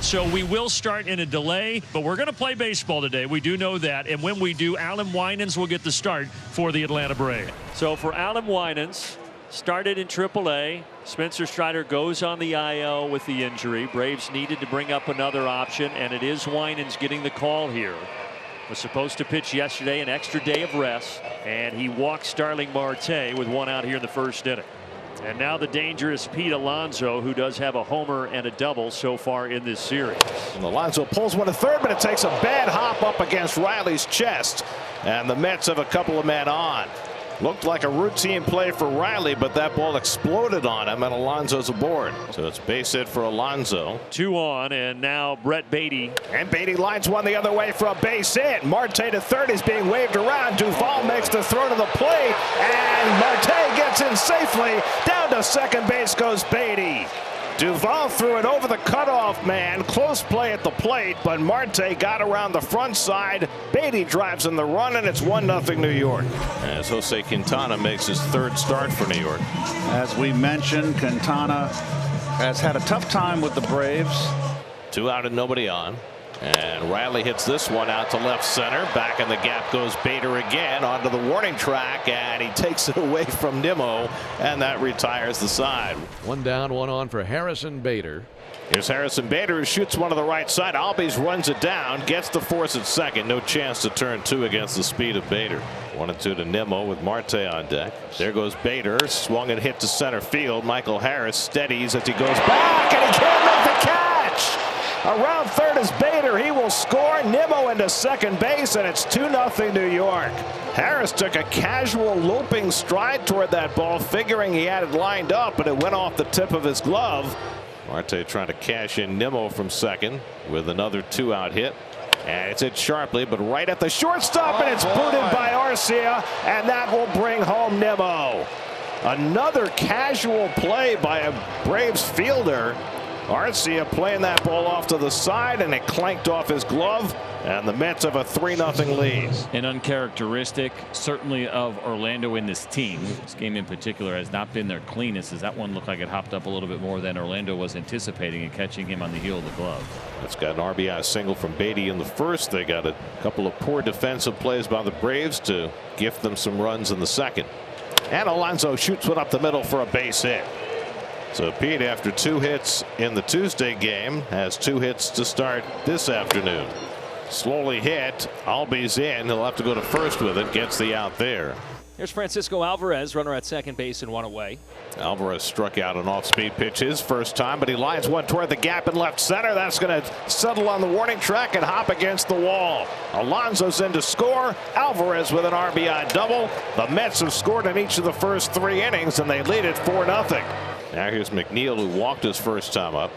So we will start in a delay, but we're going to play baseball today. We do know that. And when we do, Alan Winans will get the start for the Atlanta Braves. So for Alan Winans, started in AAA. Spencer Strider goes on the IL with the injury. Braves needed to bring up another option, and it is Winans getting the call here. Was supposed to pitch yesterday, an extra day of rest, and he walked Starling Marte with one out here in the first inning. And now the dangerous Pete Alonso, who does have a homer and a double so far in this series. And Alonso pulls one to third, but it takes a bad hop up against Riley's chest, and the Mets have a couple of men on. Looked like a routine play for Riley, but that ball exploded on him, and Alonso's aboard. So it's base hit for Alonso. 2 on, and now Brett Beatty. And Beatty lines one the other way for a base hit. Marte to third is being waved around. Duvall makes the throw to the plate, and Marte gets in safely. Down to second base goes Beatty. Duvall threw it over the cutoff man. Close play at the plate, but Marte got around the front side. Beatty drives in the run, and it's 1-0 New York. As Jose Quintana makes his third start for New York. As we mentioned, Quintana has had a tough time with the Braves. 2 out and nobody on. And Riley hits this one out to left center. Back in the gap goes Bader again onto the warning track, and he takes it away from Nimmo, and that retires the side. 1 down, 1 on for Harrison Bader. Here's Harrison Bader, who shoots one to the right side. Albies runs it down, gets the force at second. No chance to turn 2 against the speed of Bader. 1-2 to Nimmo with Marte on deck. There goes Bader, swung and hit to center field. Michael Harris steadies as he goes back, and he can't make the catch. Around third is Bader. He will score. Nimmo into second base, and it's 2-0 New York. Harris took a casual loping stride toward that ball, figuring he had it lined up, but it went off the tip of his glove. Marte trying to cash in Nimmo from second with another 2-out hit. And it's hit sharply, but right at the shortstop, and it's booted by Arcia, and that will bring home Nimmo. Another casual play by a Braves fielder. Arcia playing that ball off to the side, and it clanked off his glove, and the Mets have a 3-0 lead. An uncharacteristic, certainly, of Orlando in this team. This game in particular has not been their cleanest, as that one looked like it hopped up a little bit more than Orlando was anticipating, and catching him on the heel of the glove. That's got an RBI single from Beatty in the first. They got a couple of poor defensive plays by the Braves to gift them some runs in the second. And Alonso shoots one up the middle for a base hit. So Pete, after 2 hits in the Tuesday game, has 2 hits to start this afternoon. Slowly hit. Albies in. He'll have to go to first with it. Gets the out there. Here's Francisco Alvarez, runner at second base and 1 away. Alvarez struck out an off-speed pitch his first time, but he lines one toward the gap in left center. That's going to settle on the warning track and hop against the wall. Alonso's in to score. Alvarez with an RBI double. The Mets have scored in each of the first 3 innings, and they lead it 4-0. Now here's McNeil, who walked his first time up.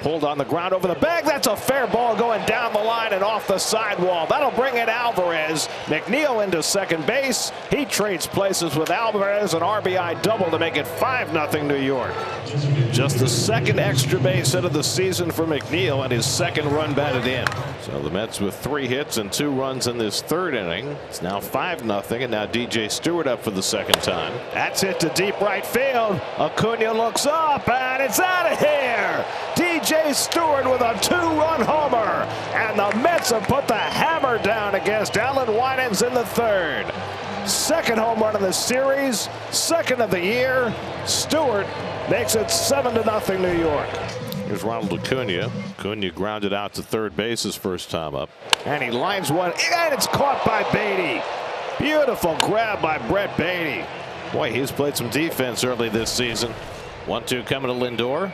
Pulled on the ground over the bag. That's a fair ball going down the line and off the sidewall. That'll bring in Alvarez. McNeil into second base. He trades places with Alvarez, an RBI double to make it 5-0 New York. Just the second extra base hit of the season for McNeil, and his second run batted in. So the Mets with 3 hits and 2 runs in this third inning. It's now 5-0, and now DJ Stewart up for the second time. That's hit to deep right field. Acuna looks up, and it's out of here. DJ Stewart with a 2-run homer, and the Mets have put the hammer down against Alan Winans in the third. Second home run of the series, second of the year. Stewart makes it 7-0 New York. Here's Ronald Acuna. Acuna grounded out to third base his first time up, and he lines one, and it's caught by Beatty. Beautiful grab by Brett Beatty. Boy, he's played some defense early this season. 1-2 coming to Lindor.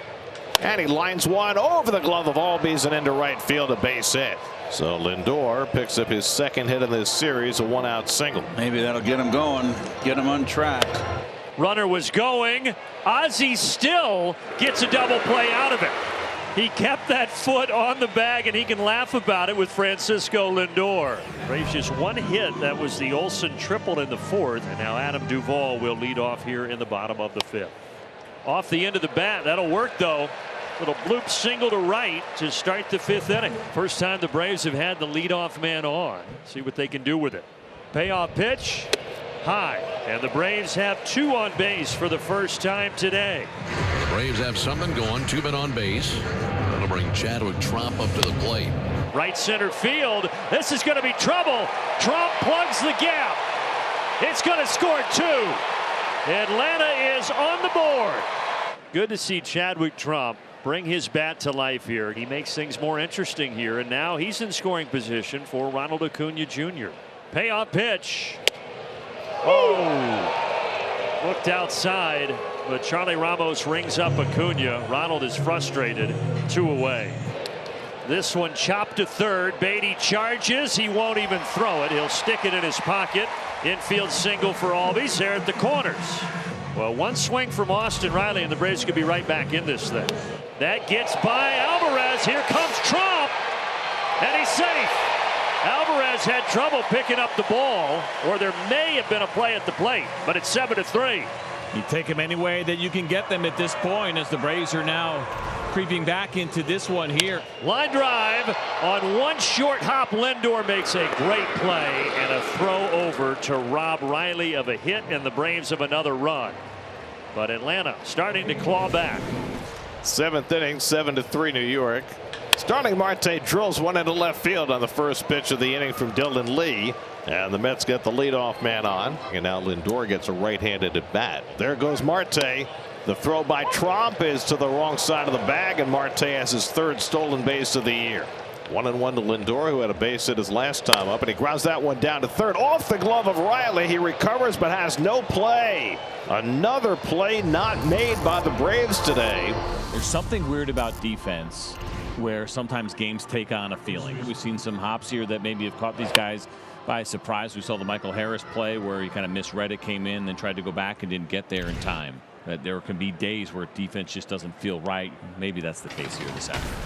And he lines one over the glove of Albies and into right field, a base hit. So Lindor picks up his second hit in this series, a 1-out single. Maybe that'll get him going, get him on track. Runner was going. Ozzie still gets a double play out of it. He kept that foot on the bag, and he can laugh about it with Francisco Lindor. Braves just 1 hit. That was the Olsen triple in the 4th, and now Adam Duvall will lead off here in the bottom of the 5th. Off the end of the bat. That'll work, though. Little bloop single to right to start the 5th inning. First time the Braves have had the leadoff man on. See what they can do with it. Payoff pitch. High. And the Braves have 2 on base for the first time today. The Braves have something going. 2 men on base. And That'll bring Chadwick Tromp up to the plate. Right center field. This is going to be trouble. Trump plugs the gap. It's going to score 2. Atlanta is on the board. Good to see Chadwick Trump bring his bat to life here. He makes things more interesting here, and now he's in scoring position for Ronald Acuna Jr. Payoff pitch. Oh, looked outside, but Charlie Ramos rings up Acuna. Ronald is frustrated. 2 away. This one chopped to third. Beatty charges. He won't even throw it. He'll stick it in his pocket. Infield single for Albies there at the corners. Well, one swing from Austin Riley, and the Braves could be right back in this thing. That gets by Alvarez. Here comes Trump, and he's safe. Alvarez had trouble picking up the ball, or there may have been a play at the plate, but it's 7-3. You take them any way that you can get them at this point, as the Braves are now creeping back into this one here. Line drive on one short hop. Lindor makes a great play and a throw over to rob Riley of a hit and the Braves of another run. But Atlanta starting to claw back. 7th inning, 7-3 New York. Starling Marte drills one into left field on the first pitch of the inning from Dylan Lee. And the Mets get the leadoff man on. And now Lindor gets a right-handed at bat. There goes Marte. The throw by Trump is to the wrong side of the bag, and Marte has his 3rd stolen base of the year. 1-1 to Lindor, who had a base hit his last time up, and he grounds that one down to third. Off the glove of Riley. He recovers but has no play. Another play not made by the Braves today. There's something weird about defense where sometimes games take on a feeling. We've seen some hops here that maybe have caught these guys by surprise. We saw the Michael Harris play where he kind of misread it, came in, then tried to go back and didn't get there in time. There can be days where defense just doesn't feel right. Maybe that's the case here this afternoon.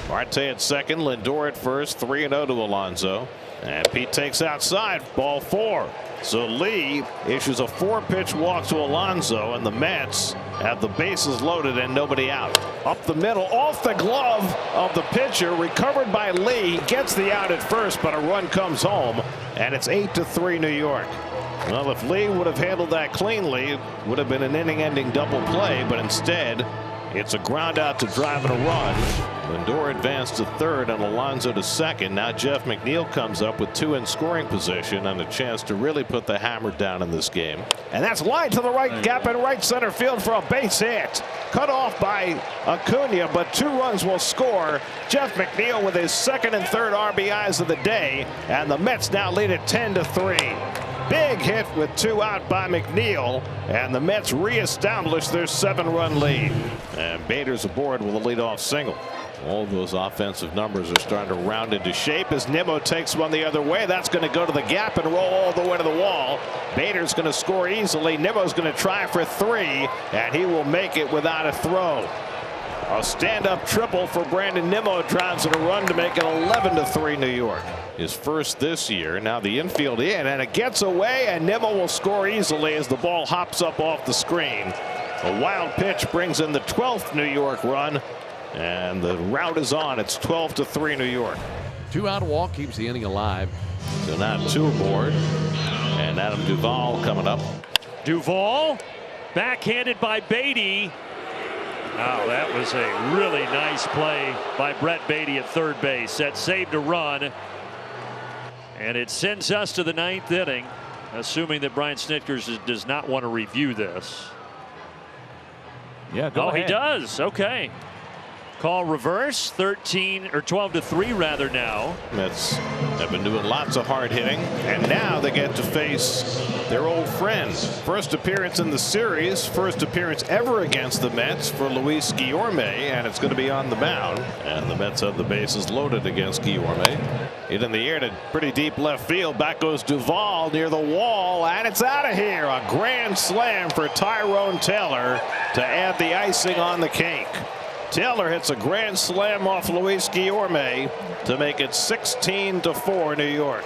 Marte at second, Lindor at first, 3-0 to Alonso. And Pete takes outside, ball 4. So Lee issues a 4-pitch walk to Alonso, and the Mets have the bases loaded and nobody out. Up the middle, off the glove of the pitcher, recovered by Lee, gets the out at first, but a run comes home, and it's 8-3 New York. Well, if Lee would have handled that cleanly, it would have been an inning-ending double play, but instead it's a ground out to drive and a run. Lindor advanced to third and Alonso to second. Now Jeff McNeil comes up with 2 in scoring position and a chance to really put the hammer down in this game. And that's lined to the right gap in right center field for a base hit. Cut off by Acuna, but 2 runs will score. Jeff McNeil with his 2nd and 3rd RBIs of the day, and the Mets now lead at 10-3. Big hit with 2 out by McNeil, and the Mets reestablish their 7-run lead. And Bader's aboard with a leadoff single. All those offensive numbers are starting to round into shape as Nimmo takes one the other way. That's going to go to the gap and roll all the way to the wall. Bader's going to score easily. Nimmo's going to try for 3, and he will make it without a throw. A stand-up triple for Brandon Nimmo drives in a run to make it 11-3 New York. His first this year. Now the infield in, and it gets away, and Nimmo will score easily as the ball hops up off the screen. A wild pitch brings in the 12th New York run, and the route is on. It's 12-3 New York. 2-out walk keeps the inning alive. So now 2 aboard, and Adam Duvall coming up. Duvall backhanded by Beatty. Oh, that was a really nice play by Brett Beatty at third base. That saved a run. And it sends us to the 9th inning, assuming that Brian Snitker does not want to review this. Yeah, go ahead. He does. Okay. Call reverse. 12-3 rather now. Mets have been doing lots of hard hitting, and now they get to face their old friends. First appearance in the series, first appearance ever against the Mets for Luis Guillorme, and it's going to be on the mound. And the Mets have the bases loaded against Guillorme. Hit in the air to pretty deep left field. Back goes Duvall near the wall, and it's out of here. A grand slam for Tyrone Taylor to add the icing on the cake. Taylor hits a grand slam off Luis Guillorme to make it 16-4 New York.